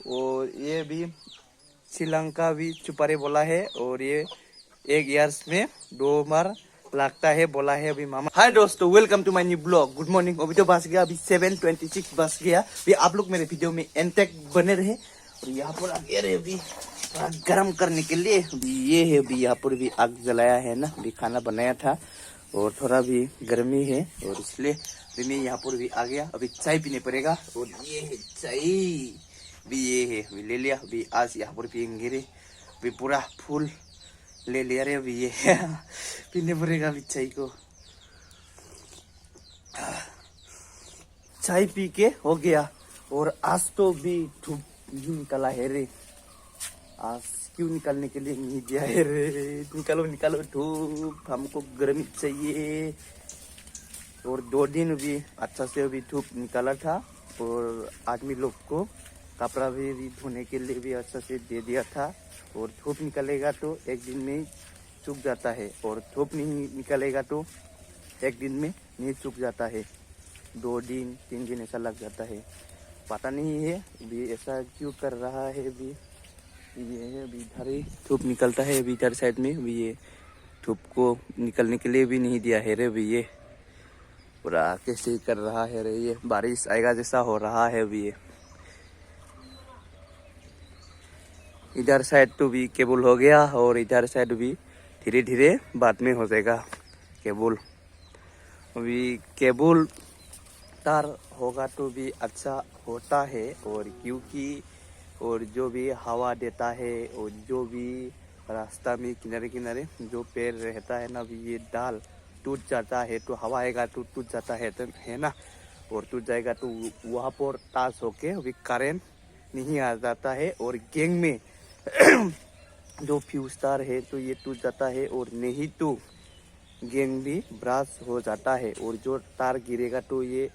और ये भी श्रीलंका भी सुपारी बोला है। और ये एक ईयर्स में 2 बार लगता है बोला है अभी मामा। हाय दोस्तों, welcome to my new blog. Good morning. अभी तो बस गया, अभी 7:26 बस गया। अभी आप लोग मेरे वीडियो में एंड तक बने रहे। और यहाँ पर आगे रहे अभी गर्म करने के लिए। अभी ये है, अभी यहाँ पर भी आग जलाया है ना, अभी खाना बनाया था और थोड़ा भी गर्मी है और इसलिए अभी मैं यहाँ पर भी आ गया। अभी चाय पीने पड़ेगा। और ये है चाय, भी ये है, अभी ले लिया। अभी आज यहाँ पर पियेंगे रे, अभी पूरा फुल ले लिया रे। अभी ये पीने पड़ेगा अभी चाय को। चाय पी के हो गया। और आज तो भी धूप निकला है रे। आज क्यों निकालने के लिए नहीं दिया है रे? निकालो निकालो धूप, हमको गर्मी चाहिए। और 2 दिन भी अच्छा से अभी धूप निकाला था। और आदमी लोग को कपड़ा भी धोने के लिए भी अच्छा से दे दिया था। और धूप निकलेगा तो एक दिन में सूख जाता है, और धूप नहीं निकलेगा तो एक दिन में नहीं सूख जाता है। 2 दिन 3 दिन ऐसा लग जाता है। पता नहीं है अभी ऐसा क्यों कर रहा है। अभी ये है, अभी इधर ही धूप निकलता है, अभी इधर साइड में। अभी ये धूप को निकलने के लिए भी नहीं दिया है रे। अभी ये पूरा कैसे कर रहा है रे, ये बारिश आएगा जैसा हो रहा है अभी ये। इधर साइड तो भी केबल हो गया और इधर साइड भी धीरे धीरे बाद में हो जाएगा केबल। अभी केबल तार होगा तो भी अच्छा होता है। और क्योंकि और जो भी हवा देता है और जो भी रास्ता में किनारे किनारे जो पेड़ रहता है ना, अभी ये डाल टूट जाता है तो हवा आएगा तो टूट जाता है, तो है ना। और टूट जाएगा तो वहाँ पर टाच होके अभी करेंट नहीं आ जाता है। और गैंग में जो फ्यूज तार है तो ये टूट जाता है। और नहीं तो गैंग भी ब्रास हो जाता है। और जो तार गिरेगा तो ये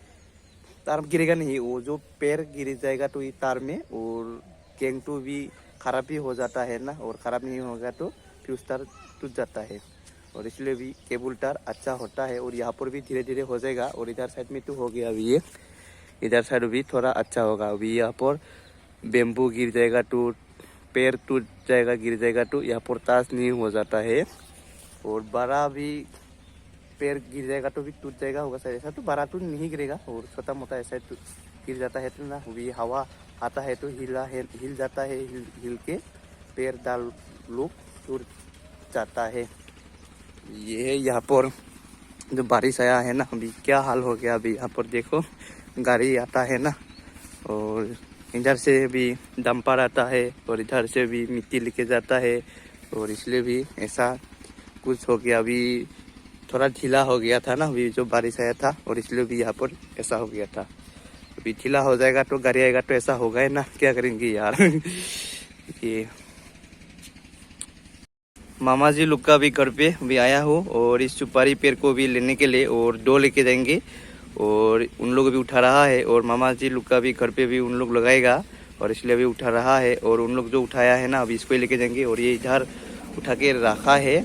तार गिरेगा नहीं, वो जो पैर गिर जाएगा तो ये तार में, और गैंग तो भी खराब ही हो जाता है ना। और ख़राब नहीं होगा तो फ्यूज तार टूट जाता है। और इसलिए भी केबल तार अच्छा होता है। और यहाँ पर भी धीरे धीरे हो जाएगा। और इधर साइड में तो हो गया अभी ये, इधर साइड भी थोड़ा अच्छा होगा। अभी यहाँ पर बेम्बू गिर जाएगा तो पैर टूट जाएगा, गिर जाएगा तो यहाँ पर ताश नहीं हो जाता है। और बड़ा भी पैर गिर जाएगा तो भी टूट जाएगा होगा शायद। ऐसा तो बड़ा तो नहीं गिरेगा, और छोटा मोटा ऐसा तो गिर जाता है तो ना, भी हवा आता है तो हिल जाता है, हिल के पैर डाल लोग टूट जाता है। ये है यहाँ पर जो बारिश आया है ना, अभी क्या हाल हो गया। अभी यहाँ पर देखो गाड़ी आता है ना, और इधर से भी डंपर आता है और इधर से भी मिट्टी लेके जाता है। और इसलिए भी ऐसा कुछ हो गया। अभी थोड़ा ढीला हो गया था ना अभी जो बारिश आया था, और इसलिए भी यहाँ पर ऐसा हो गया था। अभी ढीला हो जाएगा तो गाड़ी आएगा तो ऐसा होगा है ना, क्या करेंगे यार। ये मामा जी लोग का भी घर पे भी आया हूँ, और इस सुपारी पेड़ को भी लेने के लिए और 2 लेके जाएंगे। और उन लोग भी उठा रहा है, और मामा जी लोग का भी घर पे भी उन लोग लगाएगा, और इसलिए भी उठा रहा है। और उन लोग जो उठाया है ना, अभी इसको ही लेके जाएंगे। और ये इधर उठा के रखा है,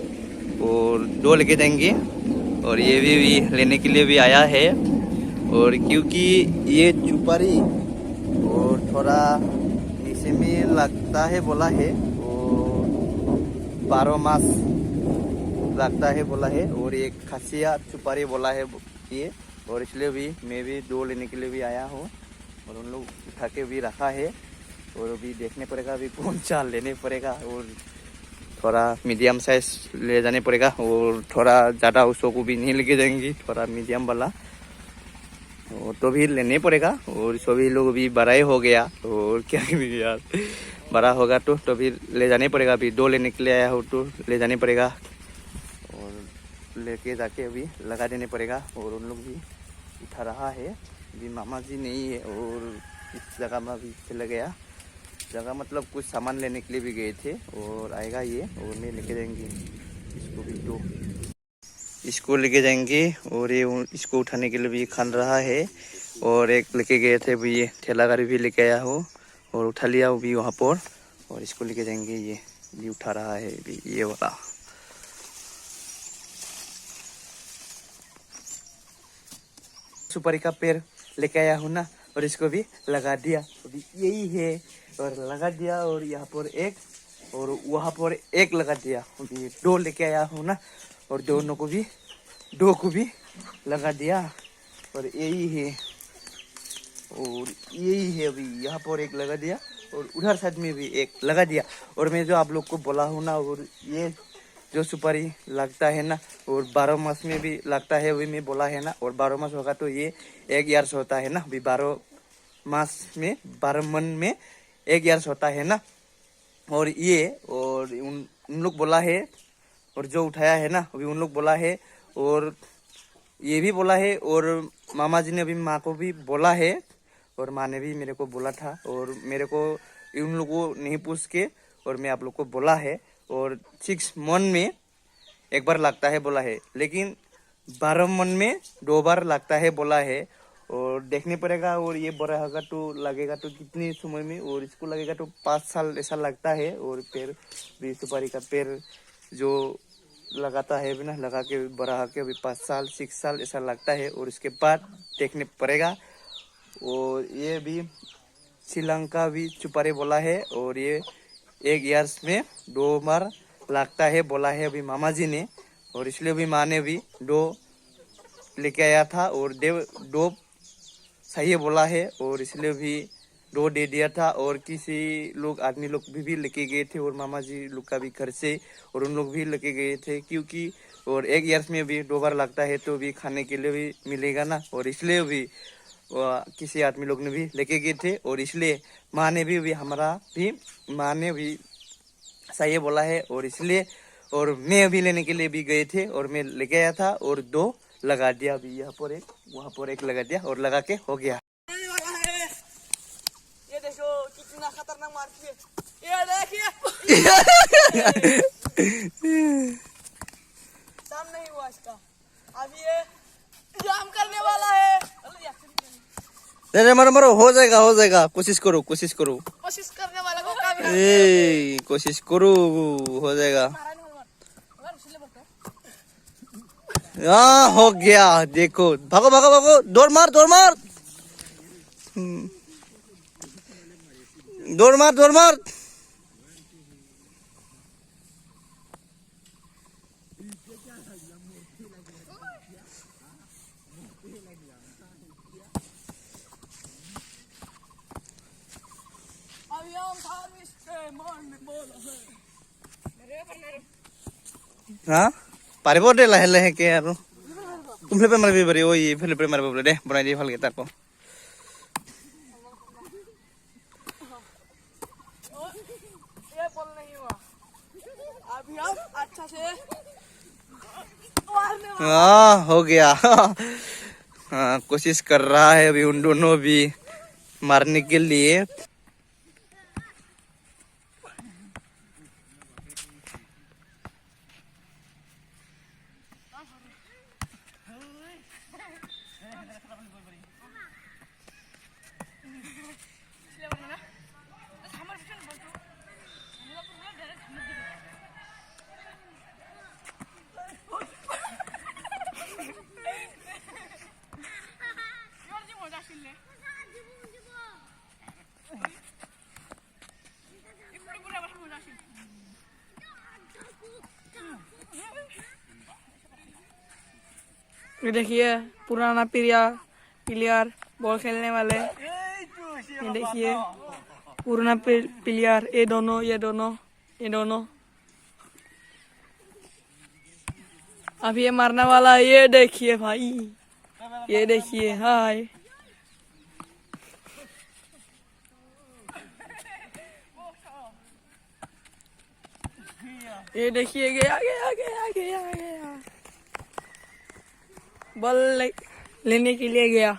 और 2 लेके जाएंगे। और ये भी लेने के लिए भी आया है। और क्योंकि ये सुपारी और थोड़ा नीचे में लगता है बोला है, और 12 मास लगता है बोला है। और ये खसिया सुपारी बोला है ये, और इसलिए भी मैं भी 2 लेने के लिए भी आया हूँ। और उन लोग उठा के भी रखा है। और अभी देखने पड़ेगा अभी कौन सा लेने पड़ेगा। और थोड़ा मीडियम साइज ले जाने पड़ेगा, और थोड़ा ज़्यादा उसको को भी नहीं लेके जाएंगे, थोड़ा मीडियम वाला और तो भी लेने पड़ेगा। और सभी लोग भी बड़ा ही हो गया, और क्या करेंगे यार, बड़ा होगा तो भी ले जाने पड़ेगा। अभी 2 लेने के लिए आया हो तो ले जाने पड़ेगा, और लेके जाके अभी लगा देने पड़ेगा। और उन लोग भी उठा रहा है। अभी मामा जी नहीं है, और इस जगह में भी चला गया। जगह मतलब कुछ सामान लेने के लिए भी गए थे, और आएगा ये, और मैं लेके जाएंगे इसको भी। तो इसको लेके जाएंगे, और ये इसको उठाने के लिए भी खान रहा है। और एक लेके गए थे भी, ये ठेला गाड़ी भी लेके आया हो और उठा लिया वो भी वहाँ पर। और इसको लेके जाएंगे, ये भी उठा रहा है भी ये वाला। सुपारी का पेड़ लेके आया हूँ ना, और इसको भी लगा दिया। अभी यही है और लगा दिया, और यहाँ पर एक और वहाँ पर एक लगा दिया। अभी 2 लेके आया हूँ ना, और दोनों को भी 2 को भी लगा दिया। और यही है, और यही है। अभी यहाँ पर एक लगा दिया और उधर साइड में भी एक लगा दिया। और मैं जो आप लोग को बोला हूँ ना, और ये जो सुपारी लगता है ना, और 12 मास में भी लगता है, वही मैं बोला है ना। और 12 मास होगा तो ये 1 ईयर्स होता है ना। अभी 12 मास में 12 मन में 1 ईयर्स होता है ना। और ये और उन लोग बोला है, और जो उठाया है ना अभी उन लोग बोला है, और ये भी बोला है, और मामा जी ने अभी माँ को भी बोला है, और माँ ने भी मेरे को बोला था। और मेरे को उन लोगों को नहीं पूछ के और मैं आप लोग को बोला है। और 6 मन में 1 बार लगता है बोला है, लेकिन 12 मन में 2 बार लगता है बोला है। और देखने पड़ेगा, और ये बड़ा होगा तो लगेगा तो कितने समय में, और इसको लगेगा तो 5 साल ऐसा लगता है। और पेड़ भी सुपारी का पेड़ जो लगाता है बिना लगा के बड़ा के अभी 5 साल 6 साल ऐसा लगता है। और इसके बाद देखने पड़ेगा। और ये भी श्रीलंका भी सुपारी बोला है, और ये 1 ईयर्स में 2 बार लगता है बोला है अभी मामा जी ने। और इसलिए भी माँ ने भी 2 लेके आया था, और 2 सही बोला है, और इसलिए भी 2 दे दिया था। और किसी लोग आदमी लोग भी लेके गए थे, और मामा जी लोग का भी घर से, और उन लोग भी लेके गए थे, क्योंकि और 1 ईयर्स में भी 2 बार लगता है तो भी खाने के लिए भी मिलेगा ना। और इसलिए भी किसी आदमी लोग ने भी लेके गए थे, और इसलिए माँ ने भी हमारा भी माँ ने भी सही बोला है। और इसलिए और मैं अभी लेने के लिए भी गए थे, और मैं लेके आया था, और 2 लगा दिया। अभी यहाँ पर एक वहाँ पर एक लगा दिया, और लगा के हो गया। ये देखो कितना खतरनाक मारती है, ये देखिए काम नहीं हुआ इसका, अभी ये जाम करने वाला है। अरे मारो मारो, हो जाएगा, कोशिश करो कोशिश करने वाला को काम कोशिश करो, हो जाएगा। हाँ हो गया, देखो भागो भागो भागो, दौड़ मार दौड़ मार दौड़ मार दौड़ मार। हाँ पारे बोल रहे लहे के यार तुम फिर पे मर भी बरी ओ ये फिर पे मर बोले दे बनाई दे फल के तार को। ये बोल नहीं हुआ, अभी हम अच्छा से हाँ हो गया। हाँ कोशिश कर रहा है अभी उन दोनों भी मारने के लिए। ये देखिए पुराना प्लेयर बॉल खेलने वाले, ये देखिए पुराना प्लेयर, ये दोनों अभी ये मारने वाला, ये देखिए भाई, ये देखिए हाय, ये देखिए गया बॉल लेने के लिए गया।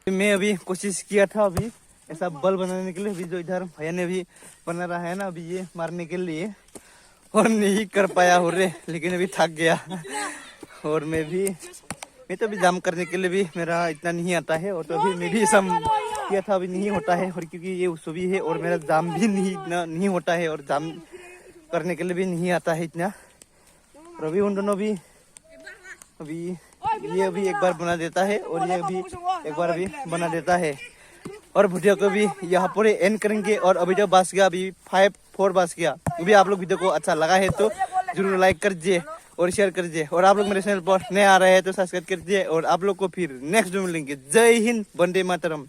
मैं अभी कोशिश किया था अभी ऐसा बल बनाने के लिए, अभी जो इधर भैया ने भी बना रहा है ना अभी ये मारने के लिए, और नहीं कर पाया हो रे, लेकिन अभी थक गया। और मैं तो अभी जाम करने के लिए भी मेरा इतना नहीं आता है, और तो अभी मैं भी सब किया था अभी नहीं होता है, और क्योंकि ये उसवी है और मेरा जाम भी नहीं होता है, और जाम करने के लिए भी नहीं आता है इतना। और अभी उन दोनों भी अभी ये अभी एक बार बना देता है, और ये अभी एक बार भी बना देता है। और वीडियो को भी यहाँ पर एंड करेंगे। और अभी जो बस गया, अभी 5-4 बस गया। अभी आप लोग वीडियो को अच्छा लगा है तो जरूर लाइक कर दीजिए और शेयर कर दीजिए। और आप लोग मेरे चैनल पर नए आ रहे हैं तो सब्सक्राइब कर दीजिए। और आप लोग को फिर नेक्स्ट वीडियो में मिलेंगे। जय हिंद, वंदे मातरम।